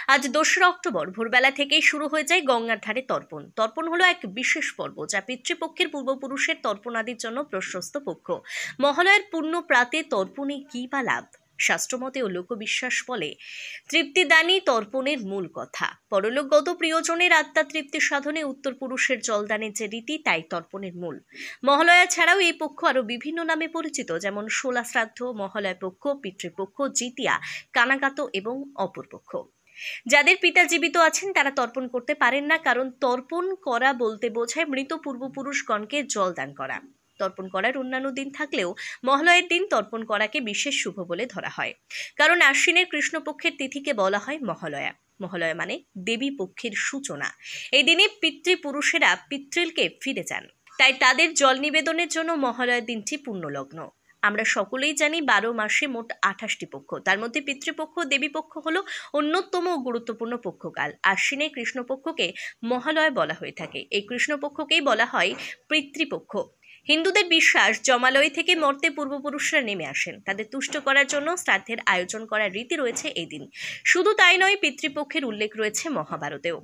আজ ২রা অক্টোবর ভোরবেলা থেকেই শুরু হয়ে যায় গঙ্গার ধারে তর্পণ। তর্পণ হলো এক বিশেষ পর্ব, যা পিতৃপক্ষের পূর্বপুরুষের তর্পণাদির জন্য প্রশস্ত পক্ষ। মহালয়ার পূর্ণ প্রাতে তর্পণে কি বা লাভ? শাস্ত্রমতে ও লোকবিশ্বাস বলে, তৃপ্তিদানই তর্পণের মূল কথা। পরলোকগত প্রিয়জনের আত্মা তৃপ্তি সাধনে উত্তর পুরুষের জলদানের যে রীতি, তাই তর্পণের মূল। মহালয়া ছাড়াও এই পক্ষ আরো বিভিন্ন নামে পরিচিত, যেমন ষোলা শ্রাদ্ধ, মহালয়া পক্ষ, পিতৃপক্ষ, জিতিয়া, কানাগাত এবং অপরপক্ষ। যাদের পিতা জীবিত আছেন তারা তর্পণ করতে পারেন না, কারণ তর্পণ করা বলতে বোঝায় মৃত পূর্বপুরুষগণকে জল দান করা। তর্পণ করার অন্যান্য দিন থাকলেও মহালয়ের দিন তর্পণ করাকে বিশেষ শুভ বলে ধরা হয়, কারণ আশ্বিনের কৃষ্ণপক্ষের তিথিকে বলা হয় মহালয়া। মহালয়া মানে দেবী পক্ষের সূচনা। এই দিনে পিতৃপুরুষেরা পিতৃলকে ফিরে যান, তাই তাদের জল নিবেদনের জন্য মহালয়ার দিনটি পুণ্যলগ্ন। আমরা সকলেই জানি ১২ মাসে মোট ২৮টি পক্ষ, তার মধ্যে পিতৃপক্ষ দেবীপক্ষ হলো অন্যতম গুরুত্বপূর্ণ পক্ষকাল। আশ্বিনে কৃষ্ণপক্ষকে মহালয়া বলা হয়ে থাকে। এই কৃষ্ণপক্ষকেই বলা হয় পিতৃপক্ষ। হিন্দুদের বিশ্বাস, জমালয় থেকে মর্তে পূর্বপুরুষরা নেমে আসেন, তাদের তুষ্ট করার জন্য শ্রাদ্ধের আয়োজন করার রীতি রয়েছে এই দিন। শুধু তাই নয়, পিতৃপক্ষের উল্লেখ রয়েছে মহাভারতেও।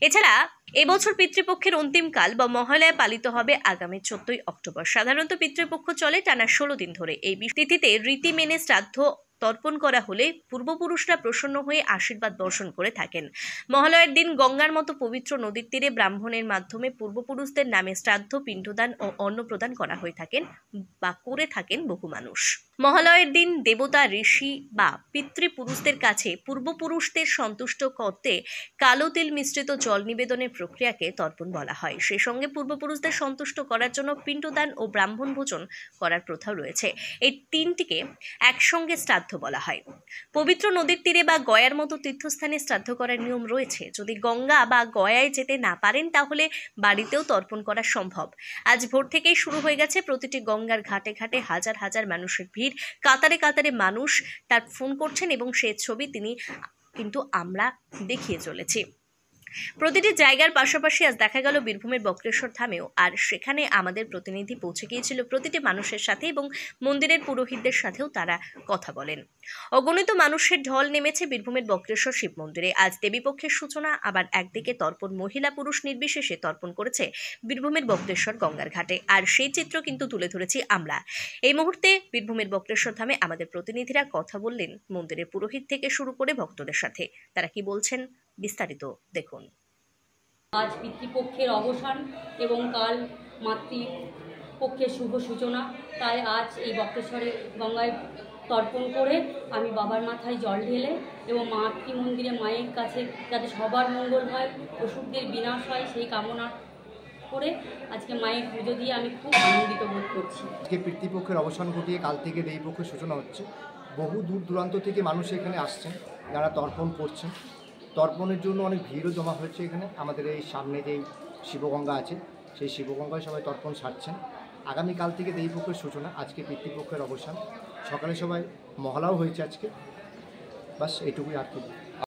এছাড়া এবছর পিতৃপক্ষের অন্তিমকাল বা মহালয়া পালিত হবে আগামী 14ই অক্টোবর। সাধারণত পিতৃপক্ষ চলে টানা 16 দিন ধরে। এই তিথিতে রীতি মেনে শ্রাদ্ধ তর্পণ করা হলে পূর্বপুরুষরা প্রসন্ন হয়ে আশীর্বাদ বর্ষণ করে থাকেন। মহালয়ার দিন গঙ্গার মতো পবিত্র নদীর তীরে ব্রাহ্মণের মাধ্যমে পূর্বপুরুষদের নামে শ্রাদ্ধ, পিণ্ডদান ও অন্ন প্রদান করা হয়ে থাকেন বা করে থাকেন বহু মানুষ। মহালয়ার দিন দেবতা, ঋষি বা পিতৃপুরুষদের কাছে পূর্বপুরুষদের সন্তুষ্ট করতে কালো তিল মিশ্রিত জল নিবেদনের প্রক্রিয়াকে তর্পণ বলা হয়। সেই সঙ্গে পূর্বপুরুষদের সন্তুষ্ট করার জন্য পিণ্ডদান ও ব্রাহ্মণ ভোজন করার প্রথাও রয়েছে। এই তিনটিকে একসঙ্গে শ্রাদ্ধ বলা হয়। পবিত্র নদীর তীরে বা গয়ার মতো তীর্থস্থানে শ্রাদ্ধ করার নিয়ম রয়েছে। যদি গঙ্গা বা গয়ায় যেতে না পারেন, তাহলে বাড়িতেও তর্পণ করা সম্ভব। আজ ভোর থেকেই শুরু হয়ে গেছে প্রতিটি গঙ্গার ঘাটে ঘাটে হাজার হাজার মানুষের ভিড়। কাতারে কাতারে মানুষ তার ফোন করছেন এবং সেই ছবি কিন্তু আমরা দেখিয়ে চলেছি। প্রতিটি জায়গার পাশাপাশি আজ দেখা গেল বীরভূমের বক্রেশ্বর ধামেও, আর সেখানে আমাদের প্রতিনিধি পৌঁছে গিয়েছিল প্রতিটি মানুষের সাথে এবং মন্দিরের পুরোহিতদের সাথেও তারা কথা বলেন। অগণিত মানুষের ঢল নেমেছে বীরভূমের বক্রেশ্বর শিব মন্দিরে। আজ দেবীপক্ষের সূচনা, আবার একদিকে তর্পণ মহিলা পুরুষ নির্বিশেষে তর্পণ করেছে বীরভূমের বক্রেশ্বর গঙ্গার ঘাটে, আর সেই চিত্র কিন্তু তুলে ধরেছি আমরা। এই মুহূর্তে বীরভূমের বক্রেশ্বর ধামে আমাদের প্রতিনিধিরা কথা বললেন মন্দিরের পুরোহিত থেকে শুরু করে ভক্তদের সাথে। তারা কি বলছেন বিস্তারিত দেখুন। আজ পিতৃপক্ষের অবসান এবং কাল মাতৃপক্ষের শুভ সূচনা, তাই আজ এই বক্রেশ্বরে গঙ্গায় তর্পণ করে আমি বাবার মাথায় জল ঢেলে এবং মাতৃ মন্দিরে মায়ের কাছে যাতে সবার মঙ্গল হয়, অসুখদের বিনাশ হয়, সেই কামনা করে আজকে মায়ের পুজো দিয়ে আমি খুব আনন্দিত বোধ করছি। আজকে পিতৃপক্ষের অবসান ঘটিয়ে কাল থেকে দেবীপক্ষের সূচনা হচ্ছে। বহু দূর দূরান্ত থেকে মানুষ এখানে আসছেন, যারা তর্পণ করছেন। তর্পণের জন্য অনেক ভিড়ও জমা হয়েছে এখানে। আমাদের এই সামনে যেই শিবগঙ্গা আছে, সেই শিবগঙ্গায় সবাই তর্পণ সারছেন। আগামীকাল থেকে দেবীপক্ষের সূচনা, আজকে পিতৃপক্ষের অবসান। সকালে সবাই মহলাও হয়েছে আজকে, বাস এইটুকুই আর কি।